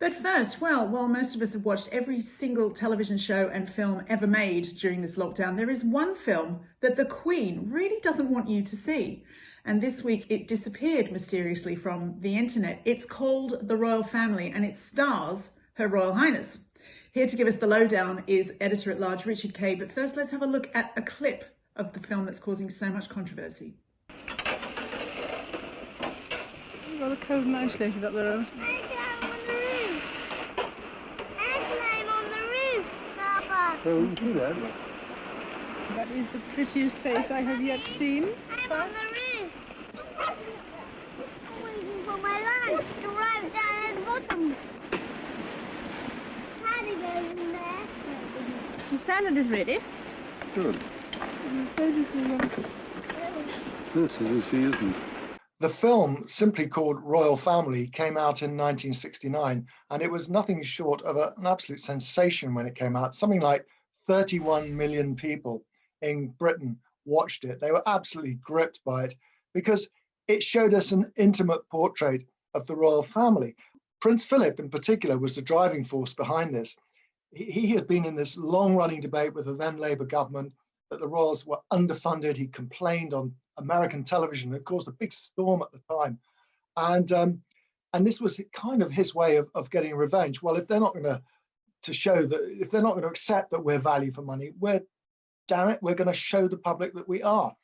But first, well, while most of us have watched every single television show and film ever made during this lockdown, there is one film that the Queen really doesn't want you to see. And this week it disappeared mysteriously from the internet. It's called The Royal Family and it stars Her Royal Highness. Here to give us the lowdown is editor-at-large Richard Kay. But first, let's have a look at a clip of the film that's causing so much controversy. You've got a cold and isolated up the road. So we see that. That is the prettiest face I have yet seen. I'm on the roof. I'm waiting for my lunch to arrive down at the bottom. Paddy goes in there. The salad is ready. Good. This is a she, isn't it? The film, simply called Royal Family, came out in 1969, and it was nothing short of an absolute sensation when it came out. Something like 31 million people in Britain watched it. They were absolutely gripped by it because it showed us an intimate portrait of the royal family. Prince Philip, in particular, was the driving force behind this. He had been in this long-running debate with the then Labour government that the royals were underfunded. He complained on American television. It caused a big storm at the time. And this was kind of his way of getting revenge. Well, if they're not going to show that, if they're not going to accept that we're value for money, we're going to show the public that we are.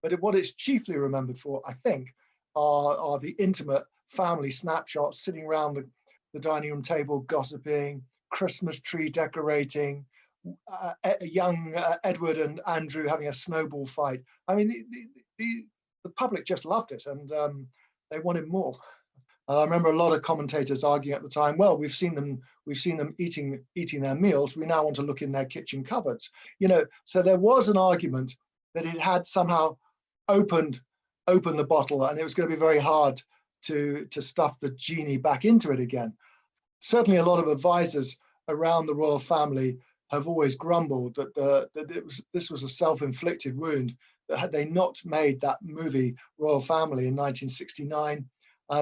But what it's chiefly remembered for, I think, are the intimate family snapshots sitting around the dining room table, gossiping, Christmas tree decorating, young Edward and Andrew having a snowball fight. I mean, the public just loved it, and they wanted more. I remember a lot of commentators arguing at the time, well, we've seen them eating their meals. We now want to look in their kitchen cupboards. So there was an argument that it had somehow opened the bottle, and it was going to be very hard to stuff the genie back into it again. Certainly, a lot of advisors around the royal family have always grumbled that this was a self-inflicted wound. That had they not made that movie Royal Family in 1969,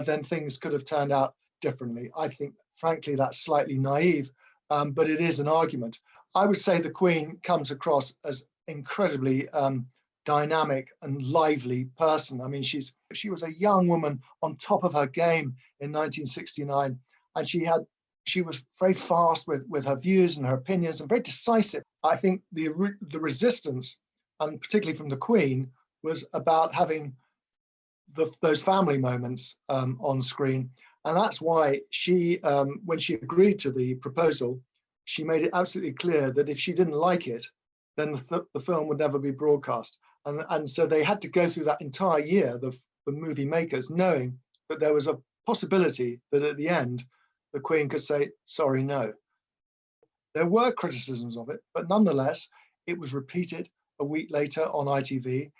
then things could have turned out differently. I think, frankly, that's slightly naive, but it is an argument. I would say the Queen comes across as incredibly dynamic and lively person. I mean, she was a young woman on top of her game in 1969, and she was very fast with her views and her opinions and very decisive. I think the resistance, and particularly from the Queen, was about having those family moments on screen. And that's why she, when she agreed to the proposal, she made it absolutely clear that if she didn't like it, then the film would never be broadcast. And so they had to go through that entire year, the movie makers, knowing that there was a possibility that at the end, the Queen could say, sorry, no. There were criticisms of it, but nonetheless, it was repeated a week later on ITV.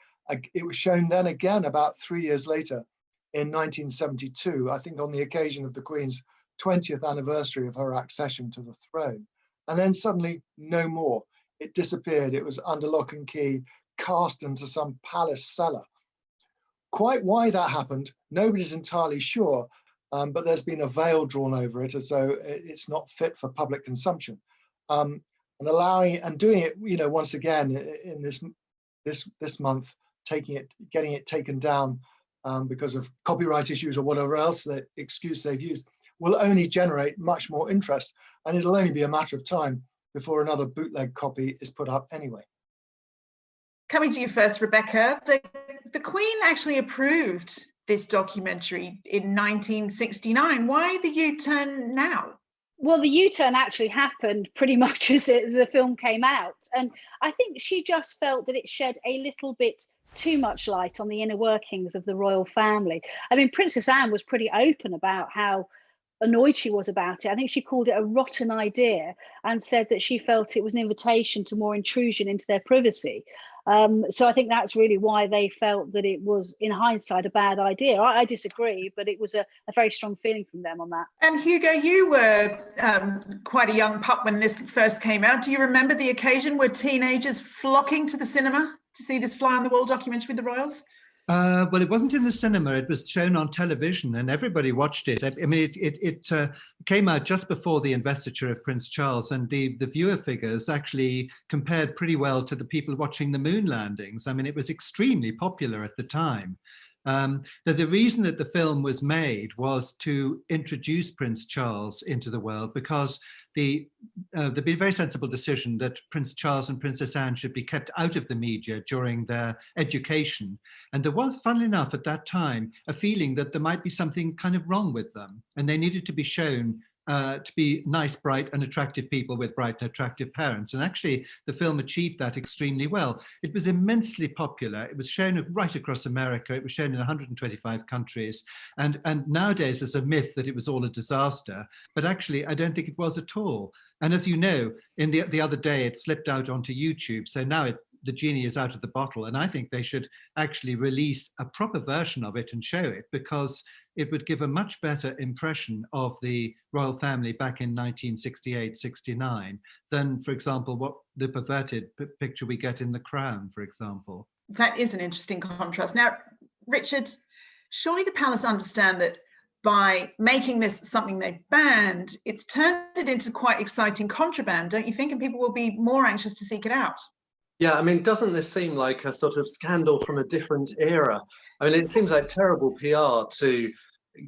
It was shown then again about 3 years later in 1972, I think on the occasion of the Queen's 20th anniversary of her accession to the throne. And then suddenly no more. It disappeared. It was under lock and key, cast into some palace cellar. Quite why that happened, nobody's entirely sure, but there's been a veil drawn over it as though it's not fit for public consumption. And doing it, once again in this month, getting it taken down because of copyright issues or whatever else the excuse they've used, will only generate much more interest, and it'll only be a matter of time before another bootleg copy is put up anyway. Coming to you first, Rebecca, the Queen actually approved this documentary in 1969. Why the U-turn now? Well, the U-turn actually happened pretty much as the film came out. And I think she just felt that it shed a little bit too much light on the inner workings of the royal family. I mean, Princess Anne was pretty open about how annoyed she was about it. I think she called it a rotten idea and said that she felt it was an invitation to more intrusion into their privacy. So I think that's really why they felt that it was, in hindsight, a bad idea. I disagree, but it was a very strong feeling from them on that. And Hugo, you were quite a young pup when this first came out. Do you remember the occasion? Were teenagers flocking to the cinema to see this fly-on-the-wall documentary with the royals? Well, it wasn't in the cinema. It was shown on television, and everybody watched it. I mean, it came out just before the investiture of Prince Charles, and the viewer figures actually compared pretty well to the people watching the moon landings. I mean, it was extremely popular at the time. The reason that the film was made was to introduce Prince Charles into the world, because there'd been a very sensible decision that Prince Charles and Princess Anne should be kept out of the media during their education. And there was, funnily enough, at that time, a feeling that there might be something kind of wrong with them, and they needed to be shown to be nice, bright and attractive people with bright and attractive parents. And actually, the film achieved that extremely well. It was immensely popular. It was shown right across America. It was shown in 125 countries. And nowadays, there's a myth that it was all a disaster. But actually, I don't think it was at all. And as you know, in the other day, it slipped out onto YouTube. So now the genie is out of the bottle. And I think they should actually release a proper version of it and show it, because it would give a much better impression of the royal family back in 1968-69 than, for example, what the perverted picture we get in The Crown, for example. That is an interesting contrast. Now, Richard, surely the palace understand that by making this something they've banned, it's turned it into quite exciting contraband, don't you think? And people will be more anxious to seek it out. Yeah, I mean, doesn't this seem like a sort of scandal from a different era? I mean, it seems like terrible PR to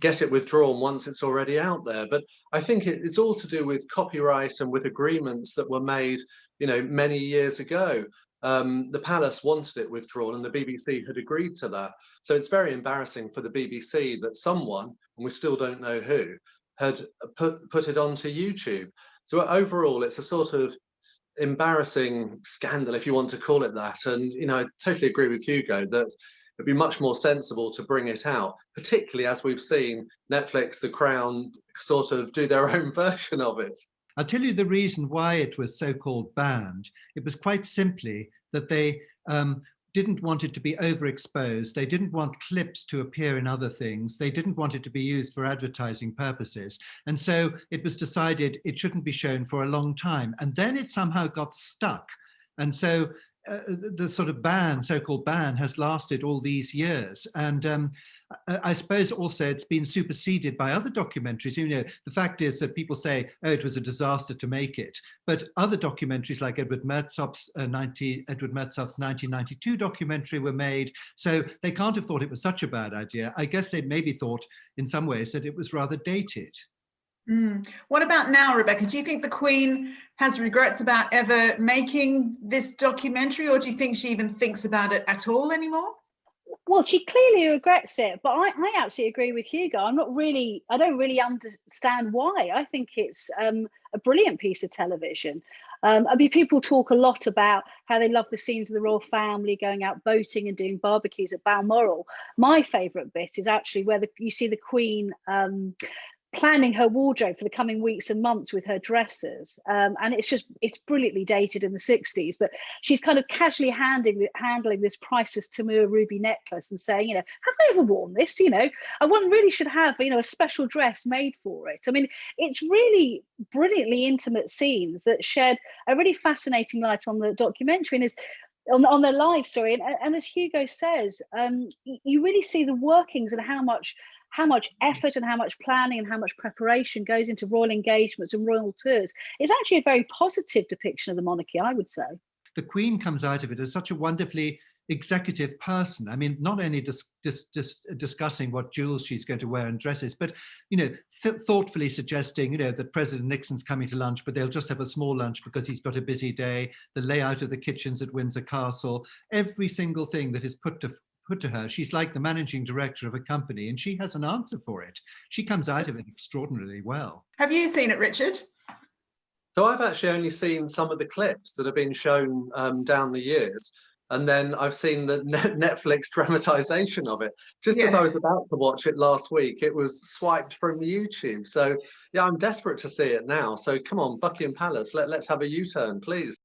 get it withdrawn once it's already out there. But I think it's all to do with copyright and with agreements that were made, many years ago. The palace wanted it withdrawn and the BBC had agreed to that. So it's very embarrassing for the BBC that someone, and we still don't know who, had put it onto YouTube. So overall, it's a sort of embarrassing scandal, if you want to call it that. And I totally agree with Hugo that it'd be much more sensible to bring it out, particularly as we've seen Netflix, The Crown sort of do their own version of it. I'll tell you the reason why it was so-called banned. It was quite simply that they didn't want it to be overexposed. They didn't want clips to appear in other things. They didn't want it to be used for advertising purposes. And so it was decided it shouldn't be shown for a long time. And then it somehow got stuck. And so the sort of ban, so-called ban, has lasted all these years. And I suppose also it's been superseded by other documentaries. The fact is that people say, oh, it was a disaster to make it. But other documentaries like Edward Murtaugh's 1992 documentary were made. So they can't have thought it was such a bad idea. I guess they maybe thought in some ways that it was rather dated. What about now, Rebecca? Do you think the Queen has regrets about ever making this documentary, or do you think she even thinks about it at all anymore? Well, she clearly regrets it, but I absolutely agree with Hugo. I don't really understand why. I think it's a brilliant piece of television. I mean, people talk a lot about how they love the scenes of the royal family going out boating and doing barbecues at Balmoral. My favourite bit is actually where you see the Queen planning her wardrobe for the coming weeks and months with her dresses, and it's brilliantly dated in the 60s, but she's kind of casually handling this priceless Tamur ruby necklace and saying, have I ever worn this? One really should have a special dress made for it. I mean, it's really brilliantly intimate scenes that shed a really fascinating light on the documentary and is on their lives, sorry. And as Hugo says, you really see the workings and how much effort and how much planning and how much preparation goes into royal engagements and royal tours. It's actually a very positive depiction of the monarchy, I would say. The Queen comes out of it as such a wonderfully executive person. I mean, not only discussing what jewels she's going to wear and dresses, but, thoughtfully suggesting, that President Nixon's coming to lunch, but they'll just have a small lunch because he's got a busy day, the layout of the kitchens at Windsor Castle, every single thing that is put to her. She's like the managing director of a company, and she has an answer for it. She comes out of it extraordinarily well. Have you seen it, Richard? So I've actually only seen some of the clips that have been shown down the years. And then I've seen the Netflix dramatization of it. Just as I was about to watch it last week, it was swiped from YouTube. So yeah, I'm desperate to see it now. So come on, Buckingham Palace, let's have a U-turn, please.